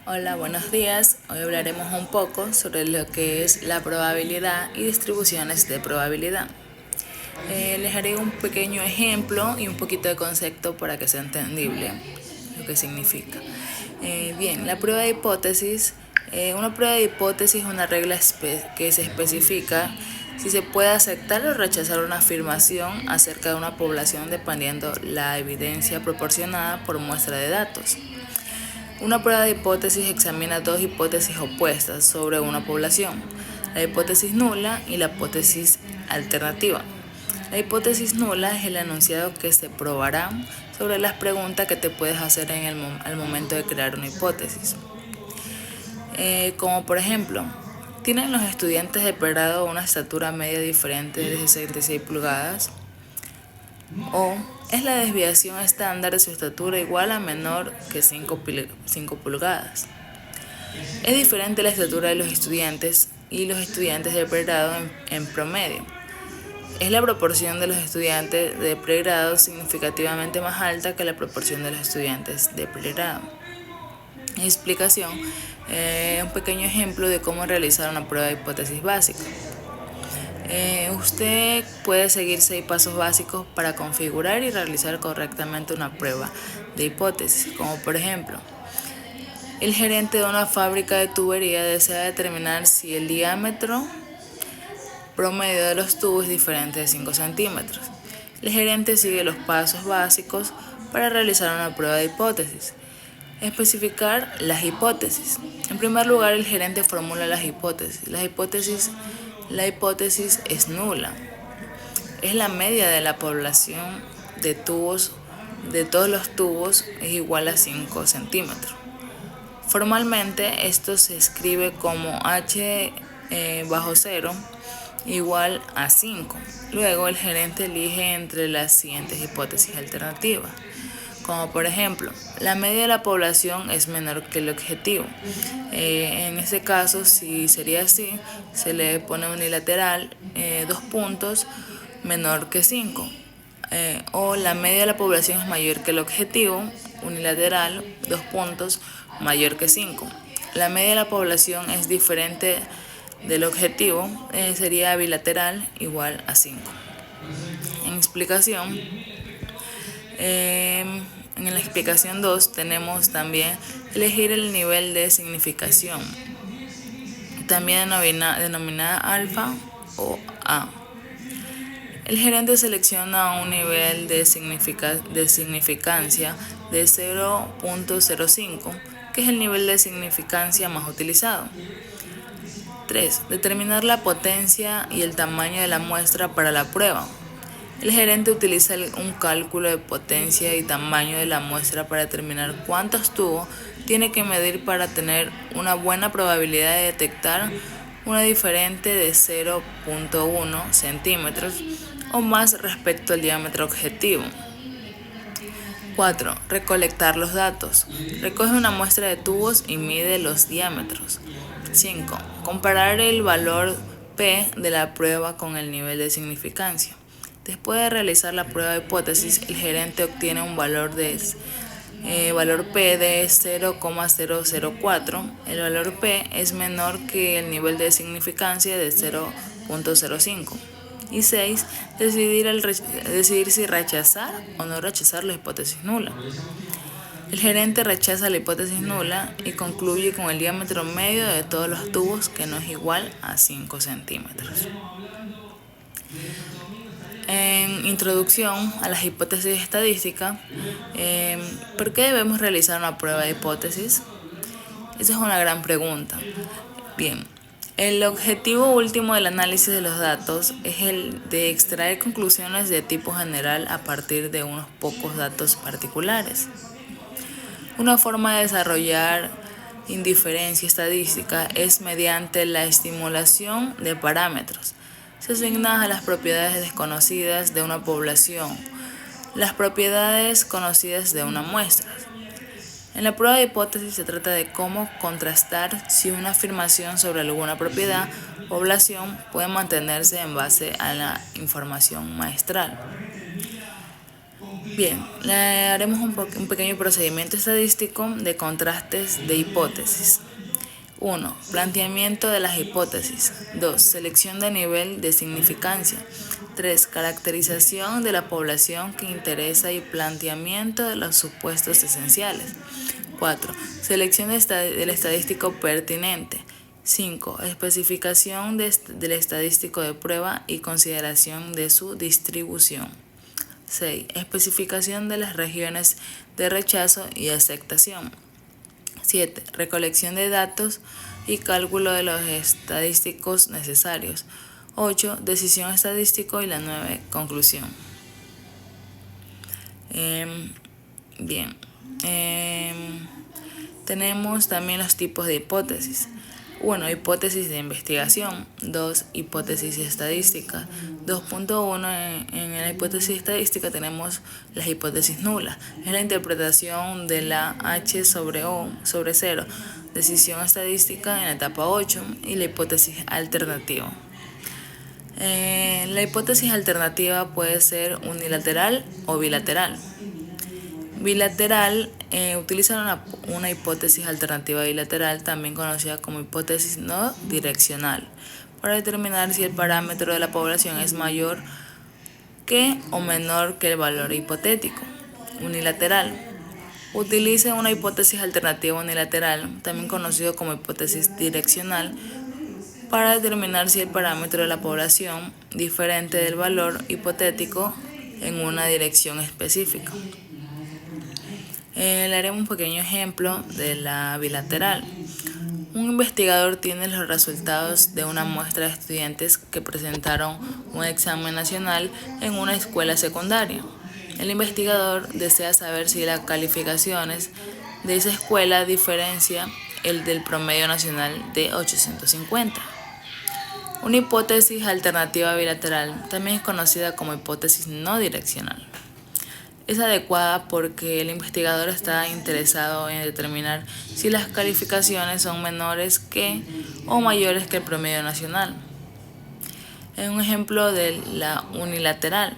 Hola, buenos días. Hoy hablaremos un poco sobre lo que es la probabilidad y distribuciones de probabilidad. Les haré un pequeño ejemplo y un poquito de concepto para que sea entendible lo que significa. Bien, la prueba de hipótesis. Una prueba de hipótesis es una regla que se especifica si se puede aceptar o rechazar una afirmación acerca de una población dependiendo la evidencia proporcionada por muestra de datos. Una prueba de hipótesis examina dos hipótesis opuestas sobre una población, la hipótesis nula y la hipótesis alternativa. La hipótesis nula es el enunciado que se probará sobre las preguntas que te puedes hacer al momento de crear una hipótesis. Como por ejemplo, ¿tienen los estudiantes de pregrado una estatura media diferente de 66 pulgadas? O ¿es la desviación estándar de su estatura igual a menor que 5 pulgadas? Es diferente la estatura de los estudiantes y los estudiantes de pregrado en promedio. Es la proporción de los estudiantes de pregrado significativamente más alta que la proporción de los estudiantes de pregrado. Explicación. Un pequeño ejemplo de cómo realizar una prueba de hipótesis básica. Usted puede seguir 6 pasos básicos para configurar y realizar correctamente una prueba de hipótesis, como por ejemplo, el gerente de una fábrica de tubería desea determinar si el diámetro promedio de los tubos es diferente de 5 centímetros. El gerente sigue los pasos básicos para realizar una prueba de hipótesis. Especificar las hipótesis. En primer lugar, el gerente formula las hipótesis. La hipótesis es nula. Es la media de la población de tubos, de todos los tubos, es igual a 5 centímetros. Formalmente, esto se escribe como h bajo 0 igual a 5. Luego, el gerente elige entre las siguientes hipótesis alternativas, como por ejemplo, la media de la población es menor que el objetivo. En este caso, si sería así, se le pone unilateral 2 puntos menor que 5. O la media de la población es mayor que el objetivo, unilateral 2 puntos mayor que 5. La media de la población es diferente del objetivo, sería bilateral igual a 5. En explicación, en la explicación 2 tenemos también elegir el nivel de significación, también denominada alfa o A. El gerente selecciona un nivel de significancia de 0.05, que es el nivel de significancia más utilizado. 3. Determinar la potencia y el tamaño de la muestra para la prueba. El gerente utiliza un cálculo de potencia y tamaño de la muestra para determinar cuántos tubos tiene que medir para tener una buena probabilidad de detectar una diferente de 0.1 centímetros o más respecto al diámetro objetivo. 4. Recolectar los datos. Recoge una muestra de tubos y mide los diámetros. 5. Comparar el valor P de la prueba con el nivel de significancia. Después de realizar la prueba de hipótesis, el gerente obtiene un valor P de 0,004. El valor P es menor que el nivel de significancia de 0.05. Y 6. Decidir si rechazar o no rechazar la hipótesis nula. El gerente rechaza la hipótesis nula y concluye con el diámetro medio de todos los tubos que no es igual a 5 centímetros. En introducción a las hipótesis estadísticas, ¿por qué debemos realizar una prueba de hipótesis? Esa es una gran pregunta. Bien, el objetivo último del análisis de los datos es el de extraer conclusiones de tipo general a partir de unos pocos datos particulares. Una forma de desarrollar inferencia estadística es mediante la estimulación de parámetros. Se asignan a las propiedades desconocidas de una población, las propiedades conocidas de una muestra. En la prueba de hipótesis se trata de cómo contrastar si una afirmación sobre alguna propiedad o población puede mantenerse en base a la información muestral. Bien, haremos un pequeño procedimiento estadístico de contrastes de hipótesis. 1. Planteamiento de las hipótesis. 2. Selección de nivel de significancia. 3. Caracterización de la población que interesa y planteamiento de los supuestos esenciales. 4. Selección del estadístico pertinente. 5. Especificación del estadístico de prueba y consideración de su distribución. 6. Especificación de las regiones de rechazo y aceptación. 7. Recolección de datos y cálculo de los estadísticos necesarios. 8. Decisión estadístico y la 9. Conclusión. Bien. Tenemos también los tipos de hipótesis. 1. Hipótesis de investigación. 2. Hipótesis estadística. 2.1. En la hipótesis estadística tenemos las hipótesis nulas. Es la interpretación de la H sobre O sobre 0. Decisión estadística en la etapa 8. Y la hipótesis alternativa. La hipótesis alternativa puede ser unilateral o bilateral. Bilateral utiliza una hipótesis alternativa bilateral, también conocida como hipótesis no direccional, para determinar si el parámetro de la población es mayor que o menor que el valor hipotético. Unilateral utiliza una hipótesis alternativa unilateral, también conocido como hipótesis direccional, para determinar si el parámetro de la población diferente del valor hipotético en una dirección específica. Le haremos un pequeño ejemplo de la bilateral. Un investigador tiene los resultados de una muestra de estudiantes que presentaron un examen nacional en una escuela secundaria. El investigador desea saber si las calificaciones de esa escuela diferencia el del promedio nacional de 850. Una hipótesis alternativa bilateral también es conocida como hipótesis no direccional. Es adecuada porque el investigador está interesado en determinar si las calificaciones son menores que o mayores que el promedio nacional. Es un ejemplo de la unilateral.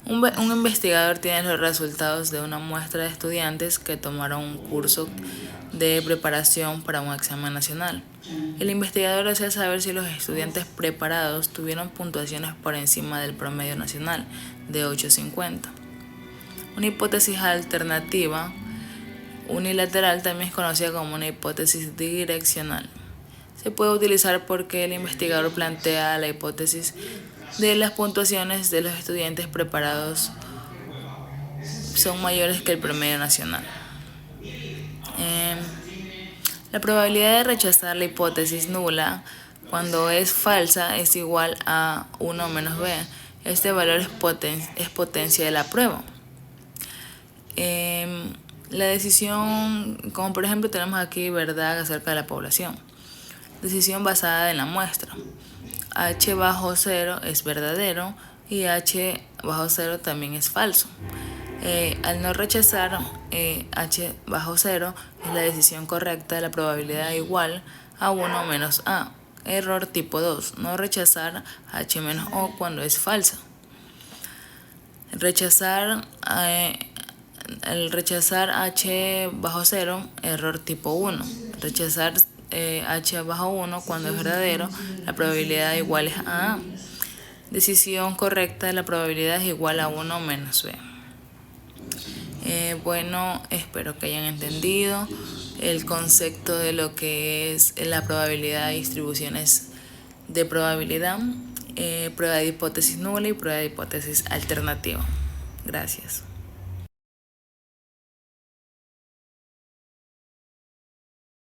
Un investigador tiene los resultados de una muestra de estudiantes que tomaron un curso de preparación para un examen nacional. El investigador desea saber si los estudiantes preparados tuvieron puntuaciones por encima del promedio nacional de 850. Una hipótesis alternativa unilateral también es conocida como una hipótesis direccional. Se puede utilizar porque el investigador plantea la hipótesis de las puntuaciones de los estudiantes preparados son mayores que el promedio nacional. La probabilidad de rechazar la hipótesis nula cuando es falsa es igual a 1 menos b. Este valor es potencia de la prueba. La decisión, como por ejemplo tenemos aquí verdad acerca de la población. Decisión basada en la muestra. H bajo 0 es verdadero y H bajo 0 también es falso. Al no rechazar H bajo 0 es la decisión correcta de la probabilidad igual a 1 menos A. Error tipo 2. No rechazar H menos O cuando es falsa. Al rechazar H bajo 0, error tipo 1. Rechazar H bajo 1 cuando es verdadero, la probabilidad igual es a A. Decisión correcta de la probabilidad es igual a 1 menos B. Bueno, espero que hayan entendido el concepto de lo que es la probabilidad y distribuciones de probabilidad, prueba de hipótesis nula y prueba de hipótesis alternativa. Gracias.